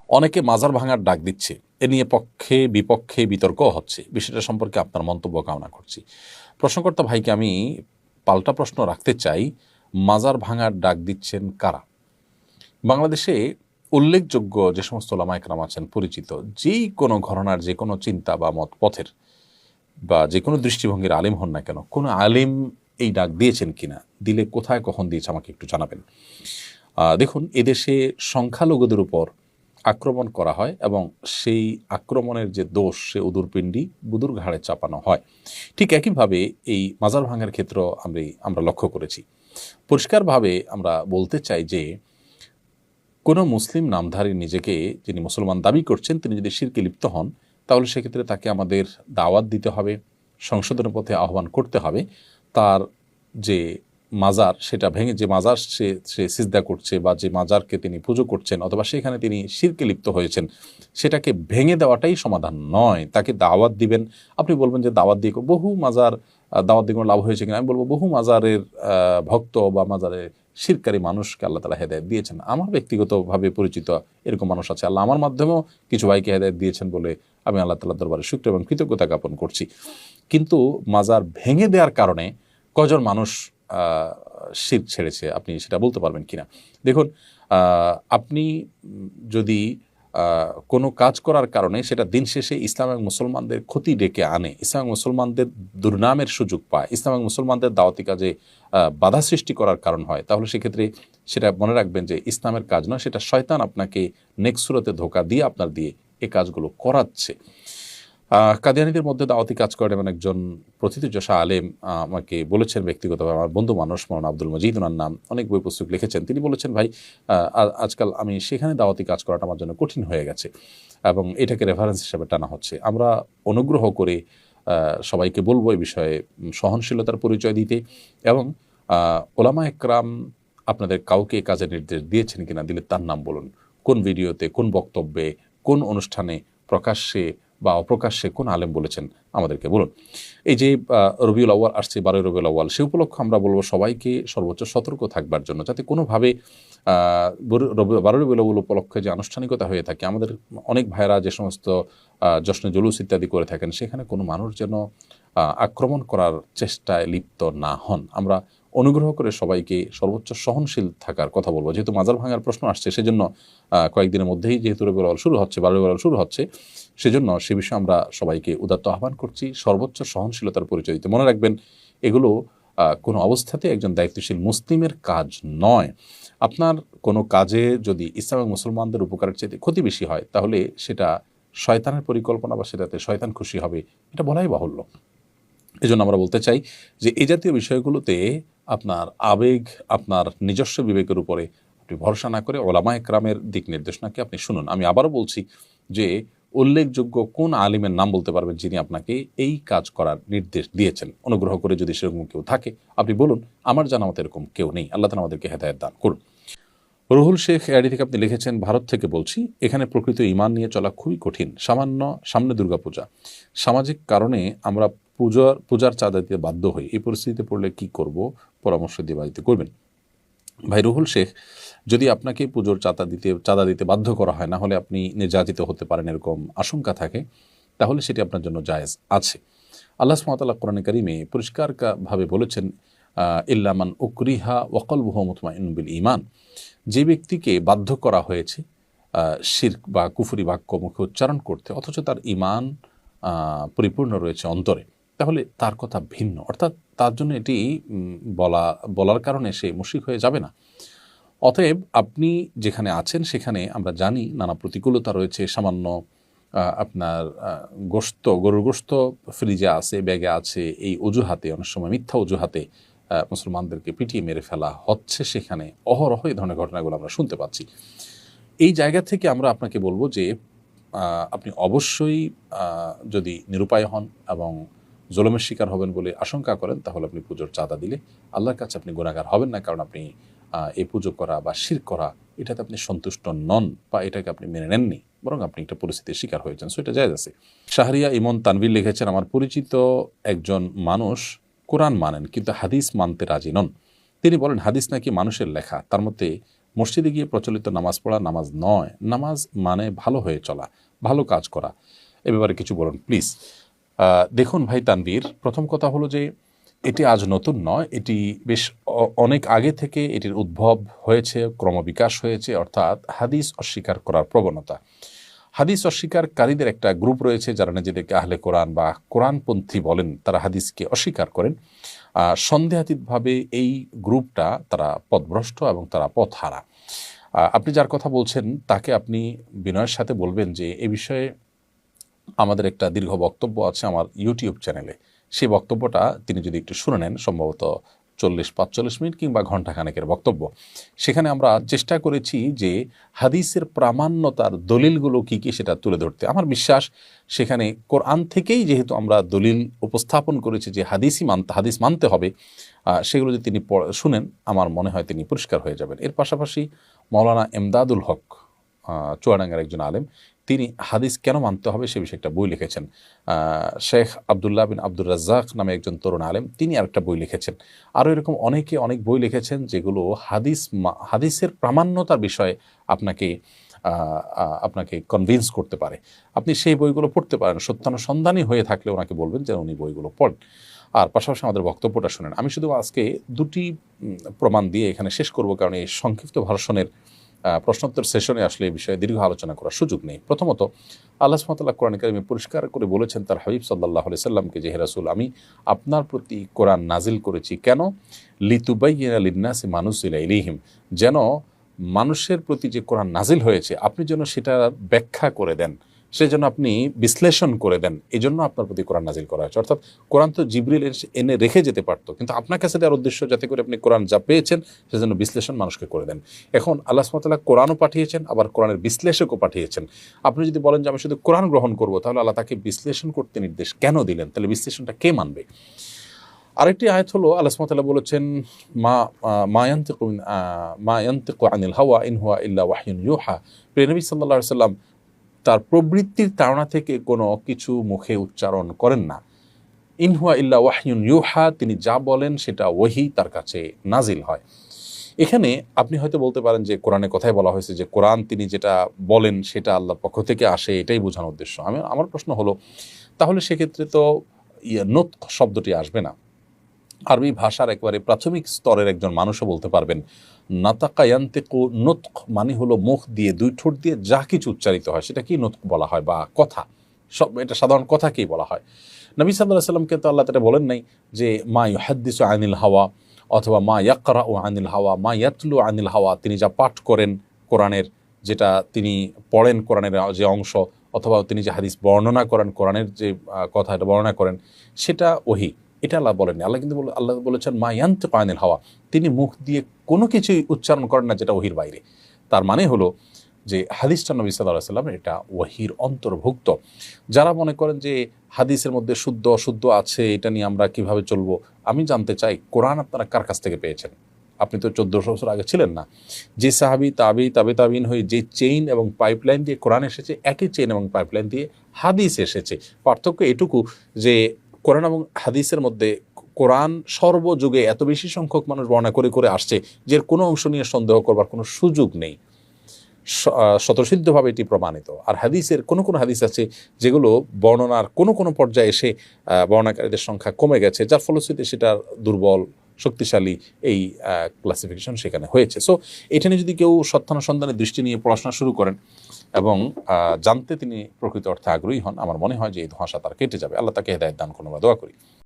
অনেকে মাজার ভাঙার ডাক দিচ্ছে, এ নিয়ে পক্ষে বিপক্ষে বিতর্ক হচ্ছে। বিষয়টা সম্পর্কে আপনার মন্তব্য কামনা করছি। প্রশ্নকর্তা ভাইকে আমি পাল্টা প্রশ্ন রাখতে চাই, মাজার ভাঙার ডাক দিচ্ছেন কারা? বাংলাদেশে উল্লেখযোগ্য যে সমস্ত ওলামা একরাম আছেন, পরিচিত যেই কোনো ঘরানার যে কোনো চিন্তা বা মত পথের বা যে কোনো দৃষ্টিভঙ্গির আলিম হন না কেন, কোনো আলিম এই ডাক দিয়েছেন কিনা, দিলে কোথায় কখন দিয়েছে আমাকে একটু জানাবেন। দেখুন, এদেশে সংখ্যালঘুদের উপর আক্রমণ করা হয় এবং সেই আক্রমণের যে দোষ, সে উদুরপিণ্ডি বুদুর ঘাড়ে চাপানো হয়। ঠিক একইভাবে এই মাজার ভাঙার ক্ষেত্র আমরা লক্ষ্য করেছি। পরিষ্কারভাবে আমরা বলতে চাই যে কোনো মুসলিম নামধারী নিজেকে, যিনি মুসলমান দাবি করছেন, তিনি যদি শিরকে লিপ্ত হন, তাহলে সেক্ষেত্রে তাকে আমাদের দাওয়াত দিতে হবে, সংশোধনের পথে আহ্বান করতে হবে। তার যে মাজার, সেটা ভেঙে, যে মাজার সে সিজদা করছে বা যে মাজারকে তিনি পুজো করছেন অথবা সেখানে তিনি শিরকে লিপ্ত হয়েছেন, সেটাকে ভেঙে দেওয়াটাই সমাধান নয়। তাকে দাওয়াত দিবেন। আপনি বলবেন যে দাওয়াত দিয়ে বহু মাজার, দাওয়াত দিয়ে কোনো লাভ হয়েছে কিনা, আমি বলবো বহু মাজারের ভক্ত বা মাজারের শিরকারী মানুষকে আল্লাহ তাআলা হেদায়েত দিয়েছেন। আমার ব্যক্তিগতভাবে পরিচিত এরকম মানুষ আছে। আল্লাহ আমার মাধ্যমেও কিছু ভাইকে হেদায়েত দিয়েছেন বলে আমি আল্লাহ তাআলার দরবারে শুকর এবং কৃতজ্ঞতা জ্ঞাপন করছি। কিন্তু মাজার ভেঙে দেওয়ার কারণে কজন মানুষ শিরক ছেড়েছে, আপনি সেটা বলতে পারবেন কিনা? দেখুন, আপনি যদি কোনো কাজ করার কারণে সেটা দিন শেষে ইসলাম এবং মুসলমানদের ক্ষতি ডেকে আনে, ইসলাম এবং মুসলমানদের দুর্নামের সুযোগ পায়, ইসলাম এবং মুসলমানদের দাওয়াতি কাজে বাধা সৃষ্টি করার কারণ হয়, তাহলে সেক্ষেত্রে সেটা মনে রাখবেন যে ইসলামের কাজ নয়, সেটা শয়তান আপনাকে নেক্সট সুরতে ধোঁকা দিয়ে আপনার দিয়ে এই কাজগুলো করাচ্ছে। কাদিয়ানীদের মধ্যে দাওয়াতি কাজ করেন এমন একজন প্রথিতযশা আলেম আমাকে বলেছেন ব্যক্তিগতভাবে, আমার বন্ধু মানুষ, মৌলানা আব্দুল মজিদ, ওনার নাম, অনেক বই পুস্তক লিখেছেন। তিনি বলেছেন, ভাই, আজকাল আমি সেখানে দাওয়াতি কাজ করাটা আমার জন্য কঠিন হয়ে গেছে এবং এটাকে রেফারেন্স হিসেবে টানা হচ্ছে। আমরা অনুগ্রহ করে সবাইকে বলবো এই বিষয়ে সহনশীলতার পরিচয় দিতে এবং ওলামা একরাম আপনাদের কাউকে কাজের নির্দেশ দিয়েছেন কিনা, দিলে তার নাম বলুন। কোন ভিডিওতে, কোন বক্তব্যে, কোন অনুষ্ঠানে, প্রকাশ্যে বা অপ্রকাশ্যে কোন আলেম বলেছেন আমাদেরকে বলুন। এই যে রবিউল আউয়াল আসছে, 12 রবিউল আউয়াল, সে উপলক্ষে আমরা বলবো সবাইকে সর্বোচ্চ সতর্ক থাকবার জন্য, যাতে কোনোভাবে 12 রবিউল আউয়াল উপলক্ষে যে আনুষ্ঠানিকতা হয়ে থাকে, আমাদের অনেক ভাইয়েরা যে সমস্ত জশ্নে জুলুস ইত্যাদি করে থাকেন, সেখানে কোনো মানুষ যেন আক্রমণ করার চেষ্টায় লিপ্ত না হন। আমরা অনুগ্রহ করে সবাইকে সর্বোচ্চ সহনশীল থাকার কথা বলবো। যেহেতু মাজার ভাঙার প্রশ্ন আসছে, সেজন্য কয়েকদিনের মধ্যেই যেহেতু রবিউল আউয়াল শুরু হচ্ছে, 12 রবিউল আউয়াল শুরু হচ্ছে, সেজন্য সে বিষয়ে আমরা সবাইকে উদাত্ত আহ্বান করছি সর্বোচ্চ সহনশীলতার পরিচয় দিতে। মনে রাখবেন, এগুলো কোনো অবস্থাতে একজন দায়িত্বশীল মুসলিমের কাজ নয়। আপনার কোনো কাজে যদি ইসলাম এবং মুসলমানদের উপকারের চাইতে ক্ষতি বেশি হয়, তাহলে সেটা শয়তানের পরিকল্পনা বা সেটাতে শয়তান খুশি হবে, এটা বলাই বাহুল্য। এজন্য আমরা বলতে চাই যে এই জাতীয় বিষয়গুলোতে আপনার আবেগ, আপনার নিজস্ব বিবেকের উপরে আপনি ভরসা না করে ওলামা একরামের দিক নির্দেশনাকে আপনি শুনুন। আমি আবারও বলছি যে উল্লেখযোগ্য কোন আলিমের নাম বলতে পারবেন যিনি আপনাকে এই কাজ করার নির্দেশ দিয়েছেন? অনুগ্রহ করে যদি সেরকম কেউ থাকে আপনি বলুন। আমার জানা মতো এরকম কেউ নেই। আল্লাহ তাআলা আমাদেরকে হেদায়েত দান করুন। রুহুল শেখ এআইডি থেকে আপনি লিখেছেন, ভারত থেকে বলছি, এখানে প্রকৃত ঈমান নিয়ে চলা খুবই কঠিন। সামনে দুর্গাপূজা, সামাজিক কারণে আমরা পূজার চাঁদা দিতে বাধ্য হই। এই পরিস্থিতিতে পড়লে কি করব, পরামর্শ দিয়ে বাড়িতে করবেন। ভাই রুহুল শেখ, যদি আপনাকে পুজোর চাঁদা দিতে বাধ্য করা হয়, না হলে আপনি নির্যাতিত হতে পারেন এরকম আশঙ্কা থাকে, তাহলে সেটি আপনার জন্য জায়েজ আছে। আল্লাহ সুবহানাহু ওয়া তাআলা কোরআনে কারিমে পরিষ্কারভাবে বলেছেন, ইল্লা মান উকরিহা ওয়া কলবুহু মুতমাইন্নুন বিল ঈমান, যে ব্যক্তিকে বাধ্য করা হয়েছে শিরক বা কুফরি বাক্য মুখে উচ্চারণ করতে, অথচ তার ঈমান পরিপূর্ণ রয়েছে অন্তরে, তাহলে তার কথা ভিন্ন। অর্থাৎ তার জন্য এটি বলার কারণে সে মুশরিক হয়ে যাবে না। অতএব আপনি যেখানে আছেন সেখানে আমরা জানি নানা প্রতিকূলতা রয়েছে। সামান্য আপনার গরুর গোশত ফ্রিজে আছে, ব্যাগে আছে, এই অজুহাতে, অনেক সময় মিথ্যা অজুহাতে মুসলমানদেরকে পিটিয়ে মেরে ফেলা হচ্ছে। সেখানে অহরহ এই ধরনের ঘটনাগুলো আমরা শুনতে পাচ্ছি। এই জায়গা থেকে আমরা আপনাকে বলবো যে আপনি অবশ্যই যদি নিরুপায় হন এবং জুলুমের শিকার হবেন বলে আশঙ্কা করেন, তাহলে আপনি পুজোর চাঁদা দিলে আল্লাহর কাছে আপনি গুনাহগার হবেন না। কারণ আপনি এই পুজো করা বা শিরক করা, এটাতে আপনি সন্তুষ্ট নন বা এটাকে আপনি মেনে নেননি, বরং আপনি একটা পরিস্থিতির শিকার হয়েছেন। সো এটা জায়েজ আছে। শাহরিয়া ইমন তানভীর লিখেছেন, আমার পরিচিত একজন মানুষ কোরআন মানেন কিন্তু হাদিস মানতে রাজি নন। তিনি বলেন হাদিস নাকি মানুষের লেখা, তার মধ্যে মসজিদে গিয়ে প্রচলিত নামাজ পড়া নামাজ নয়, নামাজ মানে ভালো হয়ে চলা, ভালো কাজ করা। এ ব্যাপারে কিছু বলুন প্লিজ। দেখুন ভাই তানভীর, প্রথম কথা হলো যে এটি আজ নতুন নয়, এটি বেশ অনেক আগে থেকে এটির উদ্ভব হয়েছে, ক্রমবিকাশ হয়েছে, অর্থাৎ হাদিস অস্বীকার করার প্রবণতা। হাদিস অস্বীকারীদের একটা গ্রুপ রয়েছে যারা নিজেদেরকে আহলে কোরআন বা কোরআনপন্থী বলেন, তারা হাদিসকে অস্বীকার করেন। সন্দেহাতীতভাবে এই গ্রুপটা তারা পথভ্রষ্ট এবং তারা পথহারা। আপনি যার কথা বলছেন তাকে আপনি বিনয়ের সাথে বলবেন যে এ বিষয়ে আমাদের একটা দীর্ঘ বক্তব্য আছে আমার ইউটিউব চ্যানেলে। সেই বক্তব্যটা তিনি যদি একটু শুনে নেন, সম্ভবত 40-45 মিনিট কিংবা ঘণ্টাখানেকের বক্তব্য। সেখানে আমরা চেষ্টা করেছি যে হাদিসের প্রামাণ্যতার দলিলগুলো কী কী সেটা তুলে ধরতে। আমার বিশ্বাস সেখানে কোরআন থেকেই যেহেতু আমরা দলিল উপস্থাপন করেছি যে হাদিস মানতে হবে, সেগুলো যদি তিনি শুনেন আমার মনে হয় তিনি পরিষ্কার হয়ে যাবেন। এর পাশাপাশি মাওলানা এমদাদুল হক, চুয়াডাঙ্গার একজন আলেম, তিনি হাদিস কেন মানতে হবে সে বিষয়ে একটা বই লিখেছেন। শেখ আবদুল্লাহ বিন আব্দুর রাজ্জাক নামে একজন তরুণ আলেম, তিনি আরেকটা বই লিখেছেন। আরও এরকম অনেকে অনেক বই লিখেছেন যেগুলো হাদিসের প্রামাণ্যতার বিষয়ে আপনাকে কনভিন্স করতে পারে। আপনি সেই বইগুলো পড়তে পারেন। সত্যানুসন্ধানী হয়ে থাকলে ওনাকে বলবেন যে উনি বইগুলো পড়েন। আর পাশাপাশি আমাদের বক্তব্যটা শুনেন। আমি শুধু আজকে দুটি প্রমাণ দিয়ে এখানে শেষ করব, কারণ এই সংক্ষিপ্ত ভাষণের প্রশ্নোত্তর সেশনে আসলে এই বিষয়ে দীর্ঘ আলোচনা করার সুযোগ নেই। প্রথমত, আল্লাহ সুবহানাহু ওয়া তাআলা কোরআন কারিমে পরিষ্কার করে বলেছেন তার হাবিব সাল্লাল্লাহু আলাইহি সাল্লামকে যে হে রাসূল, আমি আপনার প্রতি কোরআন নাজিল করেছি কেন? লিতুবাইয়িনা লিন-নাসি মা নুযিলা ইলাইহিম, যেন মানুষের প্রতি যে কোরআন নাজিল হয়েছে আপনি যেন সেটা ব্যাখ্যা করে দেন, সেজন্য আপনি বিশ্লেষণ করে দেন। এই জন্য আপনার প্রতি কোরআন নাজিল করা হয়েছে। অর্থাৎ কোরআন তো জিবরিল এনে রেখে যেতে পারতো, কিন্তু আপনার কাছে দেওয়ার উদ্দেশ্য যাতে করে আপনি কোরআন যা পেয়েছেন সেজন্য বিশ্লেষণ মানুষকে করে দেন। এখন আল্লাহ সুবহানাহু ওয়া তাআলা কোরআনও পাঠিয়েছেন, আবার কোরআনের বিশ্লেষকও পাঠিয়েছেন। আপনি যদি বলেন যে আমি শুধু কোরআন গ্রহণ করব, তাহলে আল্লাহ তাকে বিশ্লেষণ করতে নির্দেশ কেন দিলেন? তাহলে বিশ্লেষণটা কে মানবে? আরেকটি আয়াত হলো আল্লাহ সুবহানাহু ওয়া তাআলা বলেছেন মা ইয়ানতিকু আনিল হাওয়া ইন হুয়া ইল্লা ওয়াহয়ুন ইউহা। প্রিয় নবী সাল্লাল্লাহু আলাইহি সাল্লাম তার প্রবৃত্তির তাড়না থেকে কোনো কিছু মুখে উচ্চারণ করেন না। ইন হুয়া ইল্লা ওয়াহয়ুন ইউহা, তিনি যা বলেন সেটা ওহী তার কাছে নাজিল হয়। এখানে আপনি হয়তো বলতে পারেন যে কোরআনে কথাই বলা হয়েছে যে কোরআন তিনি যেটা বলেন সেটা আল্লাহর পক্ষ থেকে আসে, এটাই বোঝানোর উদ্দেশ্য। আমার প্রশ্ন হলো, তাহলে সেক্ষেত্রে তো নুতক শব্দটি আসবে না। আরবি ভাষার একবারে প্রাথমিক স্তরের একজন মানুষও বলতে পারবেন নাতাকা ইয়ান্তিকু, নুতক মানে হলো মুখ দিয়ে, দুই ঠোঁট দিয়ে যা কিছু উচ্চারিত হয় সেটা কি নুতক বলা হয়, বা কথা, এটা সাধারণ কথাকেই বলা হয়। নবী সাল্লাল্লাহু আলাইহি সাল্লামকে তো আল্লাহ তাআলা বলেন নাই যে মা ইউহাদ্দিসু আনিল হাওয়া, অথবা মা ইয়াকরাউ আনিল হাওয়া, মা ইয়াতলু আনিল হাওয়া, তিনি যা পাঠ করেন কোরআনের, যেটা তিনি পড়েন কোরআনের যে অংশ, অথবা তিনি যে হাদিস বর্ণনা করেন কোরআনের যে কথা এটা বর্ণনা করেন সেটা ওহী, এটা আল্লাহ বলেননি। আল্লাহ বলেছেন মা ইয়ানতিকু আনিল হাওয়া, তিনি মুখ দিয়ে কোনো কিছুই উচ্চারণ করেন না যেটা ওহীর বাইরে। তার মানে হলো যে হাদিসটা নবী সাল্লাল্লাহু আলাইহি ওয়াসাল্লাম এটা ওহীর অন্তর্ভুক্ত। যারা মনে করেন যে হাদিসের মধ্যে শুদ্ধ অশুদ্ধ আছে, এটা নিয়ে আমরা কিভাবে চলবো, আমি জানতে চাই কোরআন আপনারা কার কাছ থেকে পেয়েছেন? আপনি তো 1400 বছর আগে ছিলেন না। যে সাহাবী তাবে তাবিন হয়ে যে চেইন এবং পাইপলাইন দিয়ে কোরআন এসেছে, একই চেইন এবং পাইপলাইন দিয়ে হাদিস এসেছে। পার্থক্য এটুকু যে কোরআন এবং হাদিসের মধ্যে কোরআন সর্বযুগে এত বেশি সংখ্যক মানুষ বর্ণনা করে করে আসছে যে কোনো অংশ নিয়ে সন্দেহ করবার কোনো সুযোগ নেই, স্বতঃসিদ্ধভাবে এটি প্রমাণিত। আর হাদিসের কোনো হাদিস আছে যেগুলো বর্ণনার কোনো পর্যায়ে এসে বর্ণনাকারীদের সংখ্যা কমে গেছে, যার ফলশ্রুতিতে সেটা দুর্বল শক্তিশালী এই ক্লাসিফিকেশন সেখানে হয়েছে। সো এটা নিয়ে যদি কেউ সত্যানুসন্ধানের দৃষ্টি নিয়ে পড়াশোনা শুরু করেন এবং জানতে তিনি প্রকৃত অর্থে আগ্রহী হন, আমার মনে হয় যে এই ধোঁয়াশা তার কেটে যাবে। আল্লাহ তাকে হেদায়েত দান করুন, আমরা দোয়া করি।